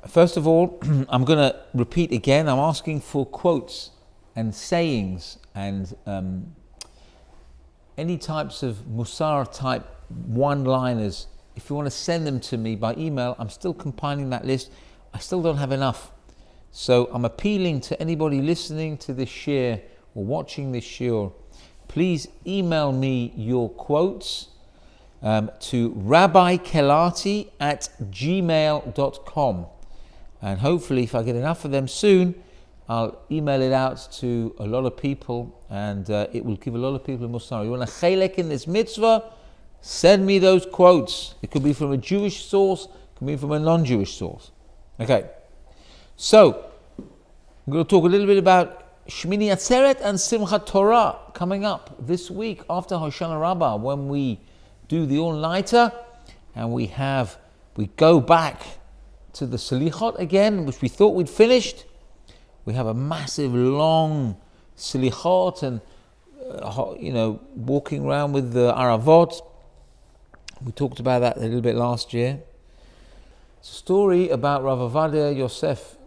First of all, I'm going to repeat again. I'm asking for quotes and sayings and any types of Musar type one-liners. If you want to send them to me by email, I'm still compiling that list. I still don't have enough. So I'm appealing to anybody listening to this shir or watching this shir. Please email me your quotes to rabbikelati@gmail.com. And hopefully, if I get enough of them soon, I'll email it out to a lot of people, and it will give a lot of people a musar. You want a chelek in this mitzvah? Send me those quotes. It could be from a Jewish source, it could be from a non-Jewish source. Okay, so I'm going to talk a little bit about Shmini Atzeret and Simchat Torah coming up this week after Hoshana Rabbah, when we do the all-nighter and we go back to the Selichot again, which we thought we'd finished. We have a massive, long Selichot and walking around with the Aravot. We talked about that a little bit last year. It's a story about Rav Ovadia Yosef,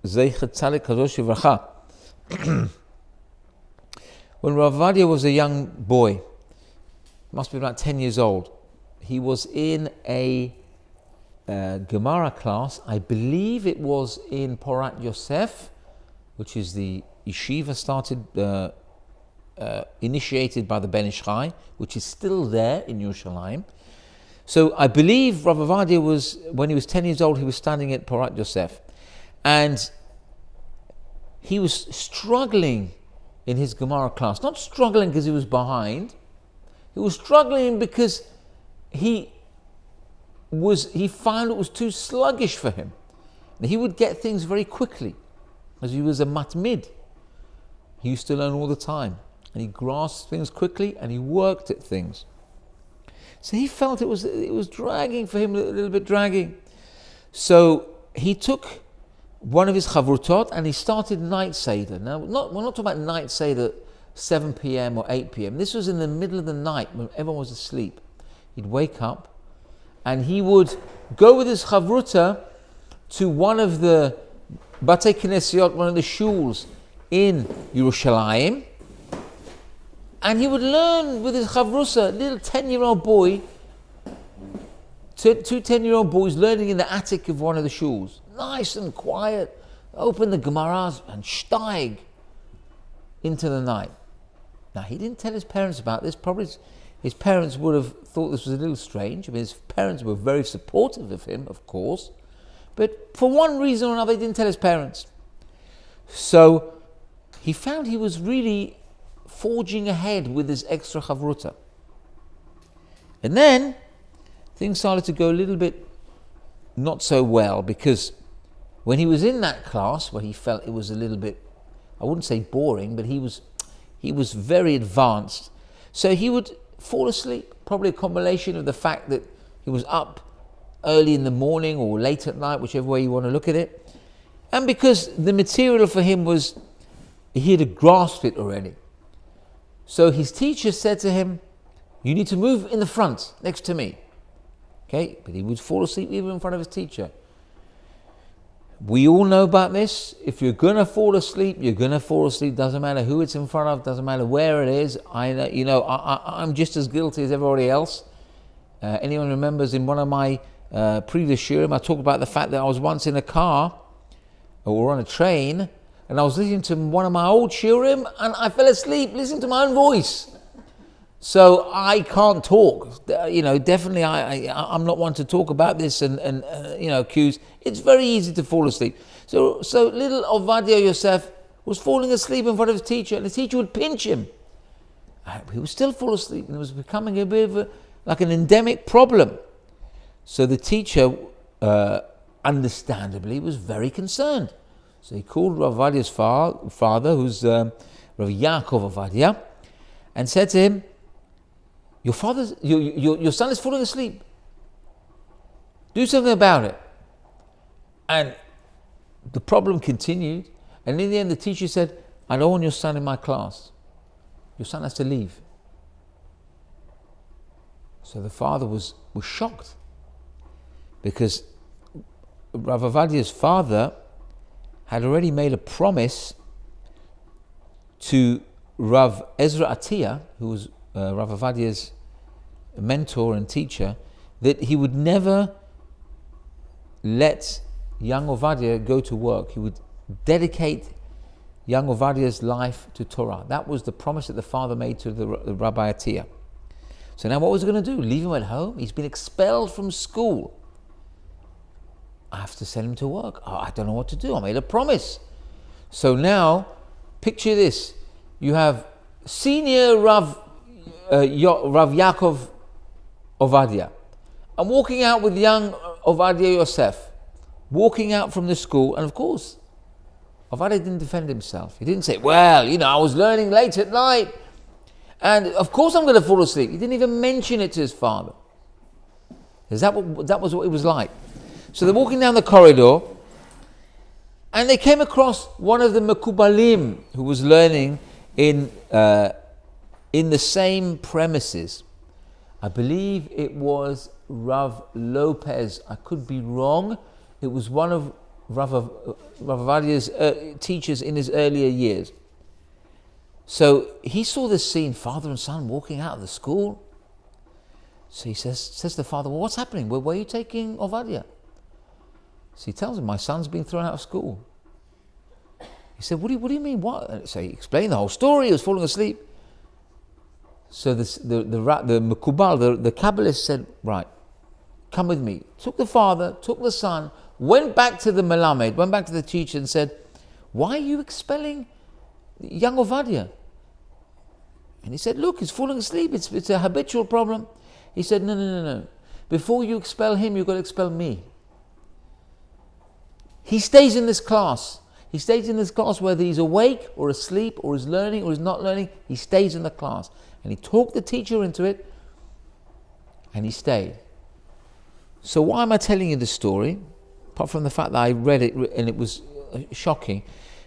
Zeichet Tzadik Kadosh Yivracha. When Rav Ovadia was a young boy, must be about 10 years old, he was in a Gemara class. I believe it was in Porat Yosef, which is the yeshiva initiated by the Ben Ish Chai, which is still there in Yerushalayim. So I believe Rav Ovadia was, when he was 10 years old, he was standing at Porat Yosef. And he was struggling in his Gemara class. Not struggling because he was behind. He was struggling because he found it was too sluggish for him. And he would get things very quickly, as he was a matmid. He used to learn all the time. And he grasped things quickly and he worked at things. So he felt it was dragging for him, a little bit dragging. So he took one of his chavrutot and he started night seder. Now, we're not talking about night seder 7 p.m. or 8 p.m. This was in the middle of the night when everyone was asleep. He'd wake up and he would go with his chavruta to one of the Batei Knesiot, one of the shuls in Yerushalayim, and he would learn with his chavrusa, a little 10-year-old boy, two 10-year-old boys learning in the attic of one of the shuls. Nice and quiet, open the Gemaras and steig into the night. Now, he didn't tell his parents about this. Probably his parents would have thought this was a little strange. I mean, his parents were very supportive of him, of course. But for one reason or another, he didn't tell his parents. So he found he was really forging ahead with his extra chavruta. And then things started to go a little bit not so well, because when he was in that class where he felt it was a little bit, I wouldn't say boring, but he was very advanced. So he would fall asleep, probably a combination of the fact that he was up early in the morning or late at night, whichever way you want to look at it, and because the material for him was, he had grasped it already. So his teacher said to him, you need to move in the front next to me. Okay, but he would fall asleep even in front of his teacher. We all know about this. If you're going to fall asleep, you're going to fall asleep. Doesn't matter who it's in front of, doesn't matter where it is. I'm just as guilty as everybody else. Anyone remembers in one of my previous shiurim, I talked about the fact that I was once in a car or on a train, and I was listening to one of my old shiurim, and I fell asleep listening to my own voice. So I can't talk. Definitely I'm not one to talk about this and accuse. It's very easy to fall asleep. So little Ovadia Yosef was falling asleep in front of his teacher, and the teacher would pinch him. He would still fall asleep, and it was becoming a bit of like an endemic problem. So the teacher, understandably, was very concerned. So he called Rav Ovadia's father, who's Rav Yaakov Ovadia, and said to him, your son is falling asleep. Do something about it. And the problem continued. And in the end, the teacher said, I don't want your son in my class. Your son has to leave. So the father was shocked, because Rav Ovadia's father had already made a promise to Rav Ezra Atiyah, who was Rav Ovadia's mentor and teacher, that he would never let young Ovadia go to work. He would dedicate young Ovadia's life to Torah. That was the promise that the father made to the Rabbi Atiyah. So now what was he going to do? Leave him at home? He's been expelled from school. I have to send him to work. Oh, I don't know what to do. I made a promise. So now, picture this. You have senior Rav Yaakov Ovadia. I'm walking out with young Ovadia Yosef, walking out from the school, and of course, Ovadia didn't defend himself. He didn't say, well, I was learning late at night, and of course I'm going to fall asleep. He didn't even mention it to his father. That was what it was like. So they're walking down the corridor, and they came across one of the Mekubalim who was learning in the same premises. I believe it was Rav Lopez. I could be wrong. It was one of Rav Ovadia's teachers in his earlier years. So he saw this scene, father and son walking out of the school. So he says to the father, well, what's happening? Where are you taking Ovadia? So he tells him, my son's been thrown out of school. He said, what do you mean, what? So he explained the whole story. He was falling asleep. So the Mekubal, the Kabbalist said, right, come with me. Took the father, took the son, went back to the Melamed, went back to the teacher and said, why are you expelling young Ovadia? And he said, look, he's falling asleep. It's a habitual problem. He said, no. Before you expel him, you've got to expel me. He stays in this class. He stays in this class whether he's awake or asleep or is learning or is not learning. He stays in the class. And he talked the teacher into it, and he stayed. So why am I telling you this story? Apart from the fact that I read it and it was shocking.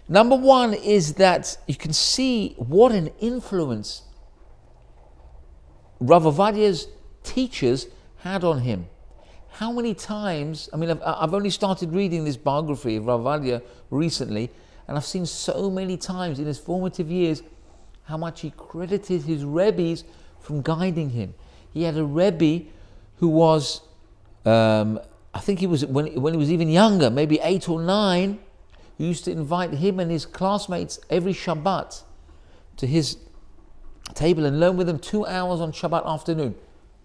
Number one is that you can see what an influence Rav Ovadia's teachers had on him. How many times, I've only started reading this biography of Rav Ovadia recently, and I've seen so many times in his formative years how much he credited his Rebbes from guiding him. He had a Rebbe who was, I think he was, when he was even younger, maybe 8 or 9, who used to invite him and his classmates every Shabbat to his table and learn with them 2 hours on Shabbat afternoon.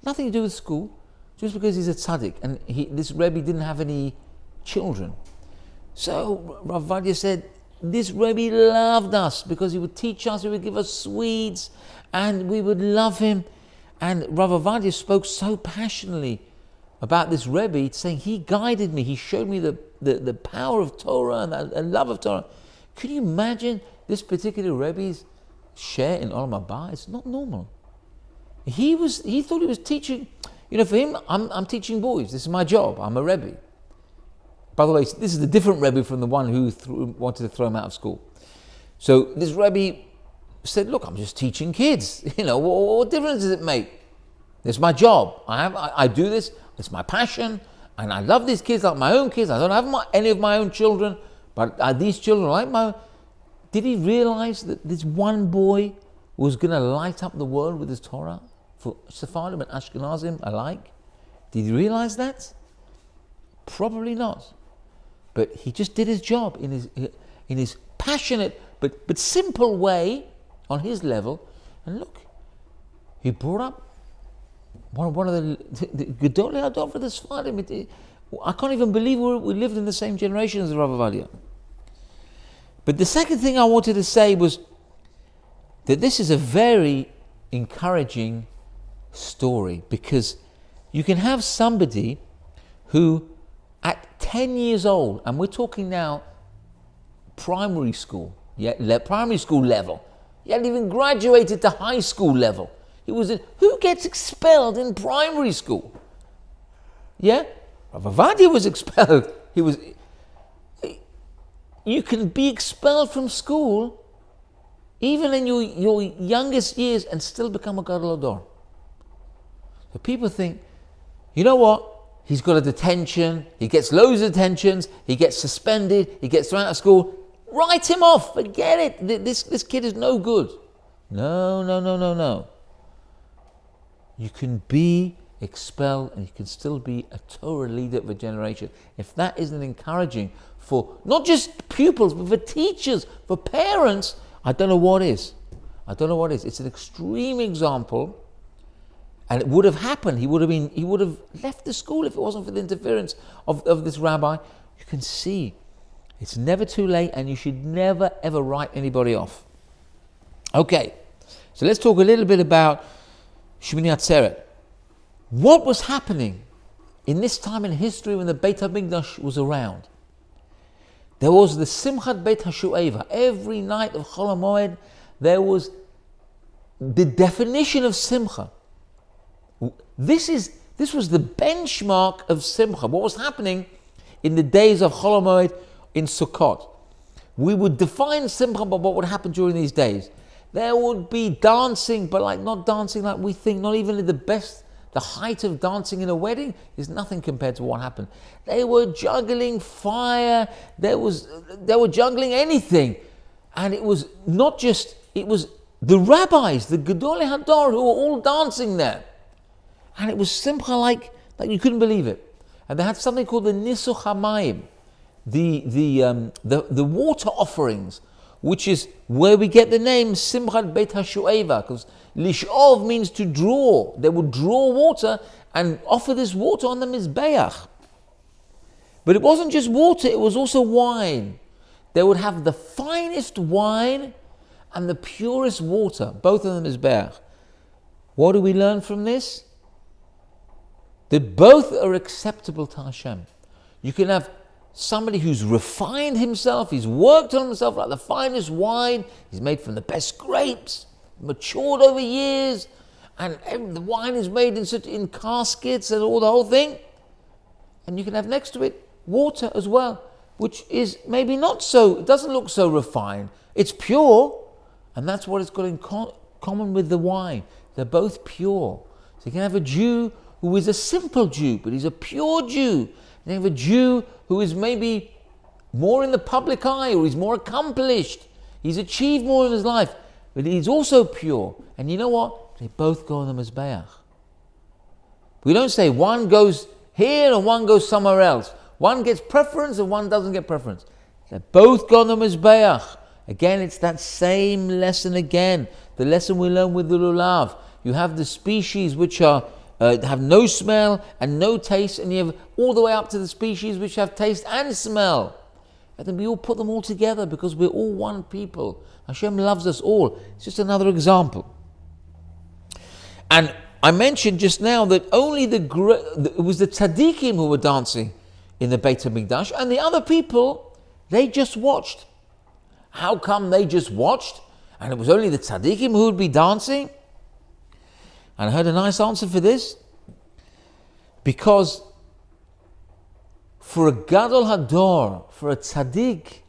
Nothing to do with school. Just because he's a tzaddik, and this Rebbe didn't have any children. So Rav Ovadia said, this Rebbe loved us because he would teach us, he would give us sweets, and we would love him. And Rav Ovadia spoke so passionately about this Rebbe, saying he guided me, he showed me the power of Torah and the love of Torah. Can you imagine this particular Rebbe's share in Olam Haba? It's not normal. He thought he was teaching. For him, I'm teaching boys. This is my job. I'm a Rebbe. By the way, this is a different Rebbe from the one who wanted to throw him out of school. So this Rebbe said, look, I'm just teaching kids. What difference does it make? It's my job. I do this. It's my passion. And I love these kids like my own kids. I don't have any of my own children. But are these children like my own? Did he realize that this one boy was going to light up the world with his Torah? For Sephardim and Ashkenazim alike? Did he realize that? Probably not. But he just did his job in his passionate but simple way on his level. And look, he brought up one of the Gedolei Hador for the Sephardim. I can't even believe we lived in the same generation as Rav Ovadia. But the second thing I wanted to say was that this is a very encouraging story, because you can have somebody who at 10 years old, and we're talking now primary school, primary school level, he hadn't even graduated to high school level. Who gets expelled in primary school? Yeah? Rav Ovadia was expelled. You can be expelled from school even in your youngest years and still become a Gadol Hador. So people think, you know what? he's got a detention, he gets loads of detentions, he gets suspended, he gets thrown out of school. Write him off, forget it. This kid is no good. No. You can be expelled and you can still be a Torah leader of a generation. If that isn't encouraging for not just pupils, but for teachers, for parents, I don't know what is. It's an extreme example. And it would have happened. He would have left the school if it wasn't for the interference of this rabbi. You can see it's never too late, and you should never ever write anybody off. Okay, so let's talk a little bit about Shmini Atzeret. What was happening in this time in history when the Beit HaMikdash was around? There was the Simchat Beit HaShu'eva. Every night of Chol HaMoed, there was the definition of Simcha. This was the benchmark of Simcha. What was happening in the days of Chol HaMoed in Sukkot? We would define Simcha by what would happen during these days. There would be dancing, but not dancing like we think, not even the height of dancing in a wedding is nothing compared to what happened. They were juggling fire, they were juggling anything. And it was the rabbis, the Gedolei Hador, who were all dancing there. And it was Simcha like you couldn't believe it. And they had something called the Nisuch HaMayim, the water offerings, which is where we get the name Simchat Beit HaShu'eva, because Lish'ov means to draw. They would draw water and offer this water on the Mizbeach. But it wasn't just water, it was also wine. They would have the finest wine and the purest water, both on the Mizbeach. What do we learn from this? That both are acceptable to Hashem. You can have somebody who's refined himself, he's worked on himself like the finest wine, he's made from the best grapes, matured over years, and the wine is made in caskets and all the whole thing. And you can have next to it water as well, which is maybe it doesn't look so refined. It's pure, and that's what it's got in common with the wine. They're both pure. So you can have a Jew who is a simple Jew, but he's a pure Jew. You have a Jew who is maybe more in the public eye, or he's more accomplished. He's achieved more in his life, but he's also pure. And you know what? They both go on the Mizbeach. We don't say one goes here and one goes somewhere else. One gets preference and one doesn't get preference. They both go on the Mizbeach. Again, it's that same lesson again. The lesson we learn with the Lulav. You have the species which are have no smell and no taste, and you have all the way up to the species which have taste and smell. And then we all put them all together because we're all one people. Hashem loves us all. It's just another example. And I mentioned just now that only it was the tzaddikim who were dancing in the Beit HaMikdash, and the other people, they just watched. How come they just watched? And it was only the tzaddikim who would be dancing? And I heard a nice answer for this. Because for a Gadol Hador, for a tzaddik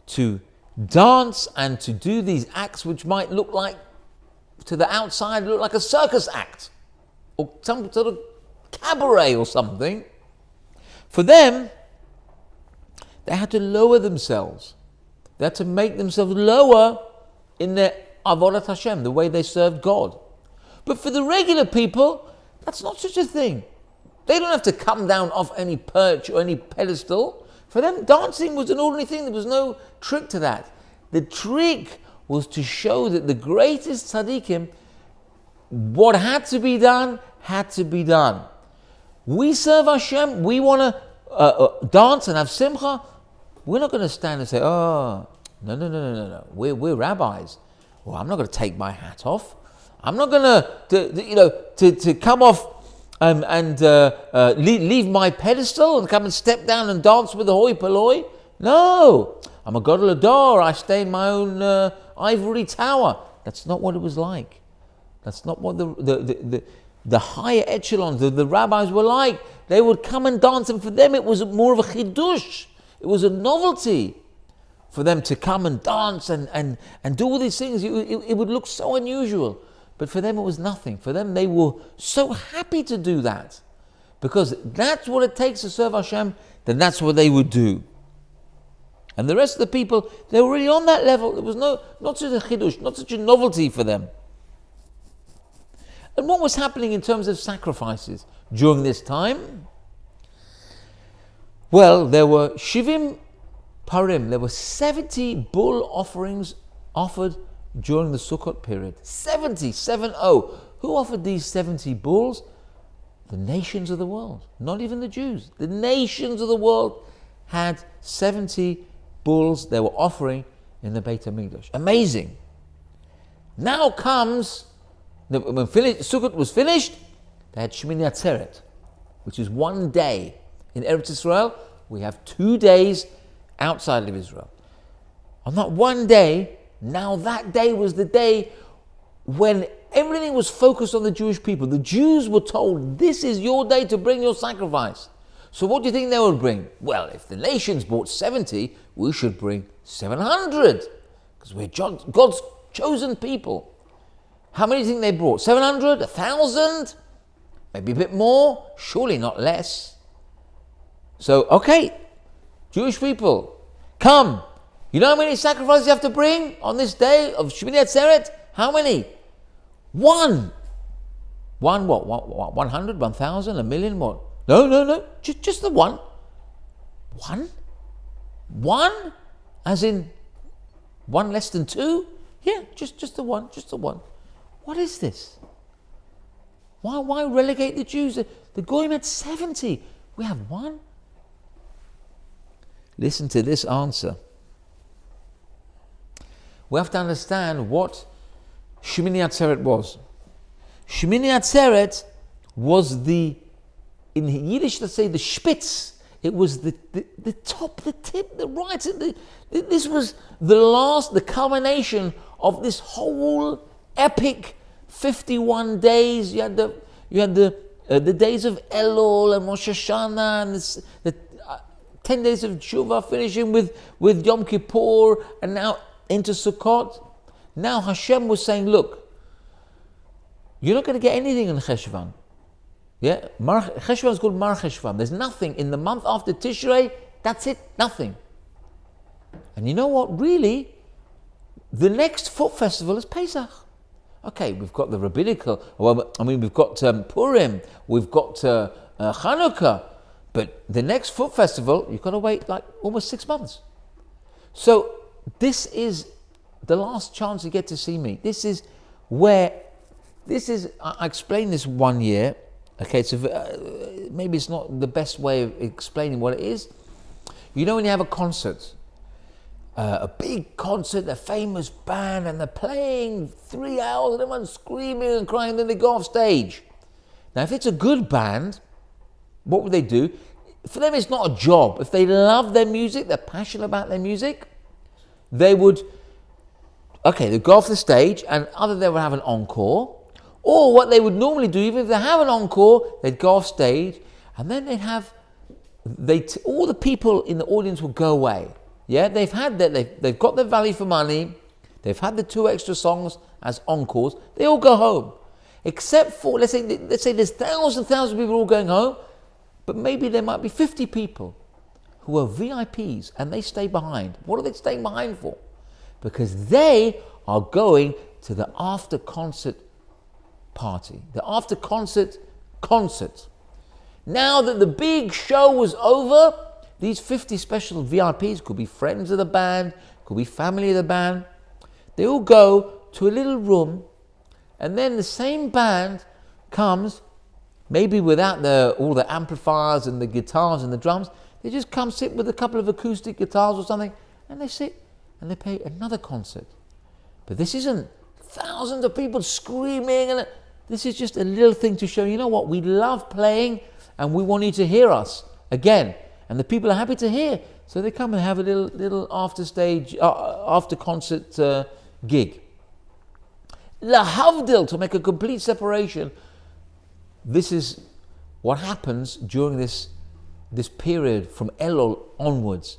to dance and to do these acts which might look like, to the outside, look like a circus act, or some sort of cabaret or something, for them, they had to lower themselves. They had to make themselves lower in their Avodat Hashem, the way they served God. But for the regular people, that's not such a thing. They don't have to come down off any perch or any pedestal. For them, dancing was an ordinary thing. There was no trick to that. The trick was to show that the greatest tzaddikim, what had to be done, had to be done. We serve Hashem, we want to dance and have simcha. We're not going to stand and say, oh, no. We're rabbis. Well, I'm not going to take my hat off. I'm not going to come off and leave my pedestal and come and step down and dance with the hoi polloi. No, I'm a Gadol Hador. I stay in my own ivory tower. That's not what it was like. That's not what the higher echelons, the rabbis were like. They would come and dance, and for them it was more of a chidush. It was a novelty for them to come and dance and do all these things. It would look so unusual. But for them it was nothing. For them, they were so happy to do that. because that's what it takes to serve Hashem, then that's what they would do. And the rest of the people, they were already on that level. There was not such a chidush, not such a novelty for them. And what was happening in terms of sacrifices during this time? Well, there were Shivim Parim, there were 70 bull offerings offered during the Sukkot period. 70. Who offered these 70 bulls? The nations of the world, not even the Jews. The nations of the world had 70 bulls they were offering in the Beit HaMikdash. Amazing. Now comes, when Sukkot was finished, they had Shemini Atzeret, which is 1 day. In Eretz Israel, we have 2 days outside of Israel. On that 1 day, now that day was the day when everything was focused on the Jewish people. The Jews were told, this is your day to bring your sacrifice. So what do you think they would bring? Well, if the nations brought 70, we should bring 700, because we're God's chosen people. How many do you think they brought? 700? 1,000? Maybe a bit more? Surely not less. So, okay, Jewish people, come. You know how many sacrifices you have to bring on this day of Shemini Atzeret? How many? One what? 100, 1,000, a million? What? No. Just the one. One? As in one less than two? Yeah, just the one. What is this? Why relegate the Jews? The Goyim had 70. We have one. Listen to this answer. We have to understand what Shemini Atzeret was. Shemini Atzeret was in Yiddish, let's say, the spitz. It was the top, the tip, the right. This was the culmination of this whole epic 51 days. You had the days of Elul and Rosh Hashanah and the 10 days of Tshuva, finishing with Yom Kippur, and now into Sukkot. Now Hashem was saying, look, you're not going to get anything in Cheshvan. Yeah, Cheshvan is called Mar Cheshvan. There's nothing in the month after Tishrei. That's it, nothing. And you know what? Really, the next foot festival is Pesach. Okay, we've got the rabbinical. We've got Purim. We've got Chanukah. But the next foot festival, you've got to wait like almost 6 months. So this is the last chance you get to see me. I explained this 1 year. Okay, so maybe it's not the best way of explaining what it is. You know when you have a concert, a big concert, a famous band, and they're playing 3 hours, and everyone's screaming and crying, then they go off stage. Now, if it's a good band, what would they do? For them, it's not a job. If they love their music, they're passionate about their music, they'd go off the stage, and either they would have an encore, or what they would normally do, even if they have an encore, they'd go off stage, and then all the people in the audience will go away. Yeah, they've got their value for money, they've had the 2 extra songs as encores, they all go home. Except for, let's say there's thousands of people all going home, but maybe there might be 50 people who are VIPs and they stay behind. What are they staying behind for? Because they are going to the after concert party, the after concert. Now that the big show was over, these 50 special VIPs, could be friends of the band, could be family of the band, they all go to a little room, and then the same band comes, maybe without all the amplifiers and the guitars and the drums. They just come sit with a couple of acoustic guitars or something, and they sit and they play another concert. But this isn't thousands of people screaming, and this is just a little thing to show, you know what, we love playing and we want you to hear us again. And the people are happy to hear. So they come and have a little after concert gig. Lahavdil, to make a complete separation. This is what happens during this period from Elul onwards.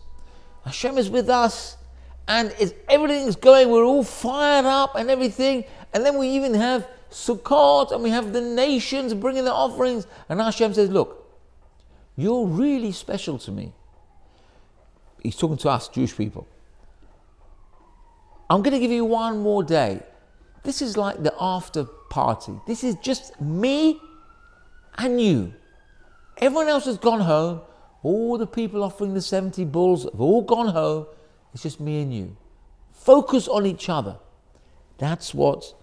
Hashem is with us, and everything's going, we're all fired up and everything, and then we even have Sukkot, and we have the nations bringing their offerings, and Hashem says, look, You're really special to me. He's talking to us, Jewish people. I'm going to give you one more day. This is like the after party. This is just me and you. Everyone else has gone home. All the people offering the 70 bulls have all gone home. It's just me and you. Focus on each other. That's what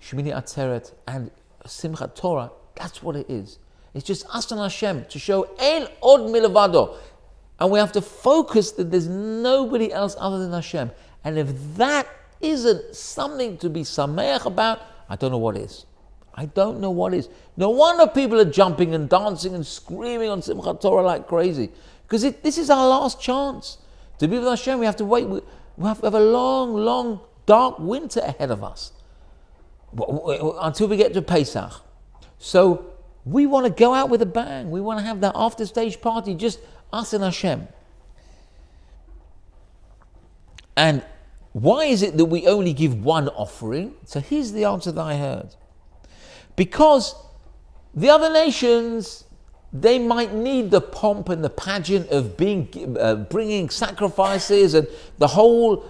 Shemini Atzeret and Simchat Torah, that's what it is. It's just us and Hashem to show Ein Od Milvado. And we have to focus that there's nobody else other than Hashem. And if that isn't something to be sameach about, I don't know what is. I don't know what is. No wonder people are jumping and dancing and screaming on Simchat Torah like crazy. Because this is our last chance. To be with Hashem, we have to wait. We have a long, long, dark winter ahead of us until we get to Pesach. So we want to go out with a bang. We want to have that after stage party, just us and Hashem. And why is it that we only give one offering? So here's the answer that I heard. Because the other nations, they might need the pomp and the pageant of bringing sacrifices and the whole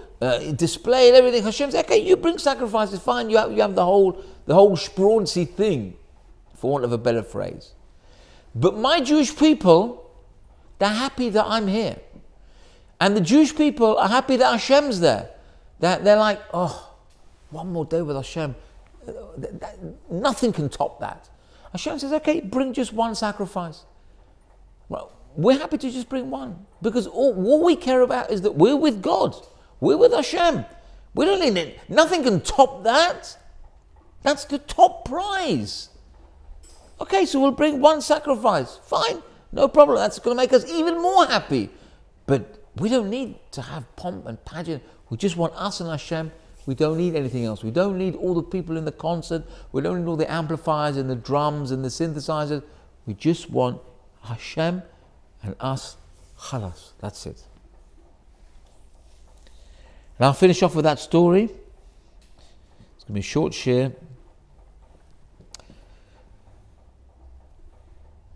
display and everything. Hashem says, okay, you bring sacrifices, fine. You have the whole sprawnsy thing, for want of a better phrase. But my Jewish people, they're happy that I'm here. And the Jewish people are happy that Hashem's there. They're like, oh, one more day with Hashem. Nothing can top that. Hashem says, okay, bring just one sacrifice. Well, we're happy to just bring one. Because all we care about is that we're with God. We're with Hashem. We don't need it. Nothing can top that. That's the top prize. Okay, so we'll bring one sacrifice. Fine, no problem. That's going to make us even more happy. But we don't need to have pomp and pageant. We just want us and Hashem. We don't need anything else. We don't need all the people in the concert. We don't need all the amplifiers and the drums and the synthesizers. We just want Hashem and us. Khalas. That's it. And I'll finish off with that story. It's going to be a short share.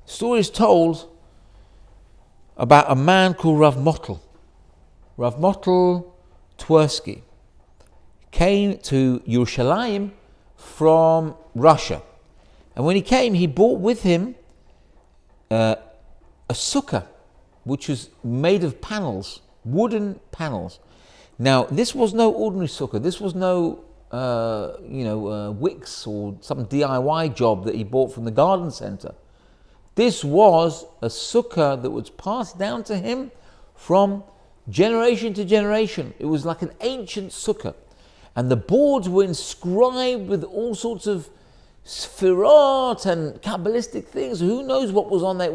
The story is told about a man called Rav Motel. Rav Motel Twersky came to Yerushalayim from Russia. And when he came, he brought with him a sukkah, which was made of panels, wooden panels. Now, this was no ordinary sukkah. This was no, Wix or some DIY job that he bought from the garden center. This was a sukkah that was passed down to him from generation to generation. It was like an ancient sukkah. And the boards were inscribed with all sorts of sphirot and Kabbalistic things. Who knows what was on there? It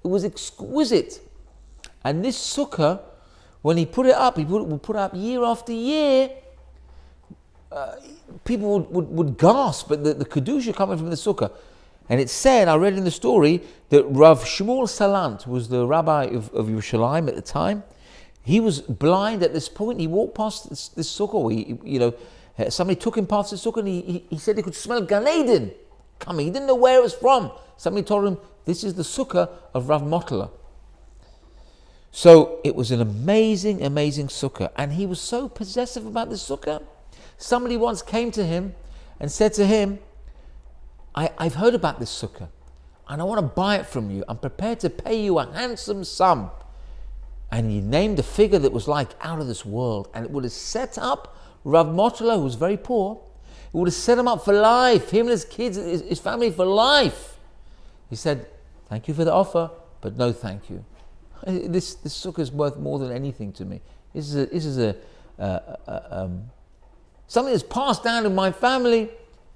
was exquisite. And this sukkah, when he put it up, would put it up year after year. People would gasp at the kedusha coming from the sukkah. And it said, I read in the story, that Rav Shmuel Salant was the rabbi of Yerushalayim at the time. He was blind at this point. He walked past this sukkah. Somebody took him past the sukkah, and he said he could smell Gan Eden coming. He didn't know where it was from. Somebody told him, this is the sukkah of Rav Motel. So it was an amazing, amazing sukkah. And he was so possessive about this sukkah. Somebody once came to him and said to him, I've heard about this sukkah and I want to buy it from you. I'm prepared to pay you a handsome sum. And he named a figure that was like out of this world. And it would have set up Rav Motel, who was very poor. It would have set him up for life, him and his kids, his family for life. He said, thank you for the offer, but no thank you. This sukkah is worth more than anything to me. This is something that's passed down in my family,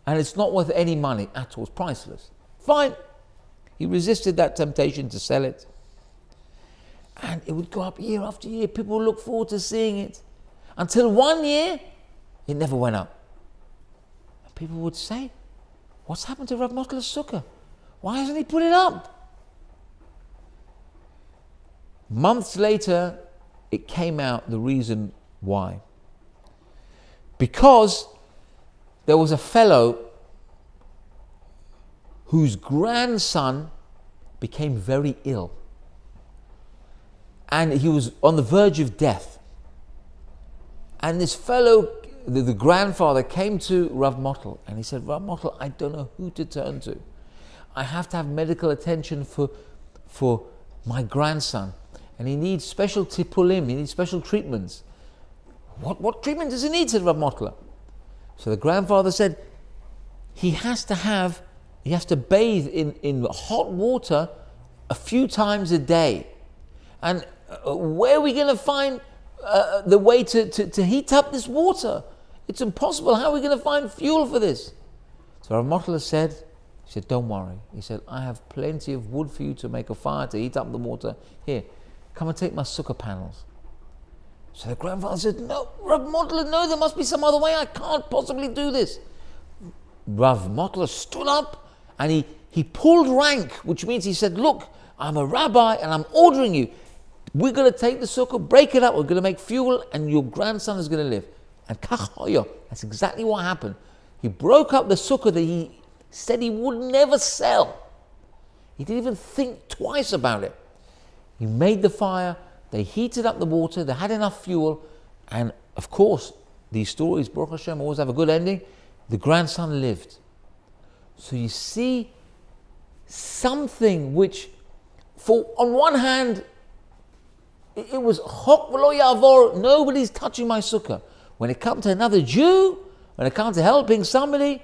and it's not worth any money at all. It's priceless. Fine. He resisted that temptation to sell it. And it would go up year after year. People would look forward to seeing it. Until one year, it never went up. And people would say, what's happened to Rav Motel's sukkah? Why hasn't he put it up? Months later, it came out the reason why. Because there was a fellow whose grandson became very ill. And he was on the verge of death. And this fellow, the grandfather, came to Rav Motl and he said, Rav Motl, I don't know who to turn to. I have to have medical attention for my grandson. And he needs special tippulim, he needs special treatments. What treatment does he need, said Rav Motl. So the grandfather said, he has to bathe in hot water a few times a day. And where are we going to find the way to heat up this water? It's impossible. How are we going to find fuel for this? So Rav Motl said, don't worry. He said, I have plenty of wood for you to make a fire, to heat up the water. Here, come and take my sukkah panels. So the grandfather said, no, Rav Motl, no, there must be some other way. I can't possibly do this. Rav Motl stood up and he pulled rank, which means he said, look, I'm a rabbi and I'm ordering you. We're going to take the sukkah, break it up, we're going to make fuel, and your grandson is going to live. And that's exactly what happened. He broke up the sukkah that he said he would never sell. He didn't even think twice about it. He made the fire, they heated up the water, they had enough fuel, and of course, these stories, Baruch Hashem, always have a good ending. The grandson lived. So you see something which, on one hand, it was chok v'lo ya'avor, nobody's touching my sukkah. When it comes to another Jew, when it comes to helping somebody,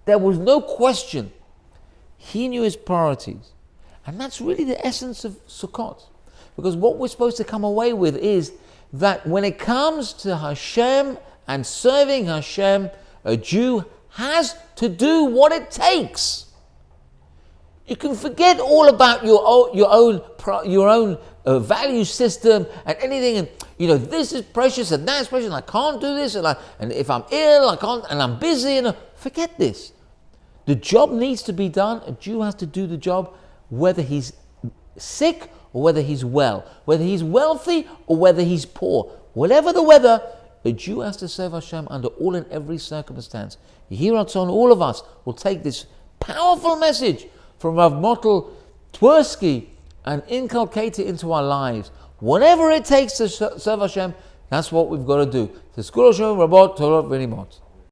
there was no question. He knew his priorities. And that's really the essence of Sukkot. Because what we're supposed to come away with is that when it comes to Hashem and serving Hashem, a Jew has to do what it takes. You can forget all about your own value system and anything, and this is precious and that's precious, and I can't do this, and if I'm ill, I can't, and I'm busy, and forget this. The job needs to be done. A Jew has to do the job, whether he's sick or whether he's well, whether he's wealthy or whether he's poor. Whatever the weather, a Jew has to serve Hashem under all and every circumstance. Here on all of us will take this powerful message from Rav Motl Twersky and inculcate it into our lives. Whatever it takes to serve Hashem, that's what we've got to do. Tezkur Hashem Rabot Torah V'Limot.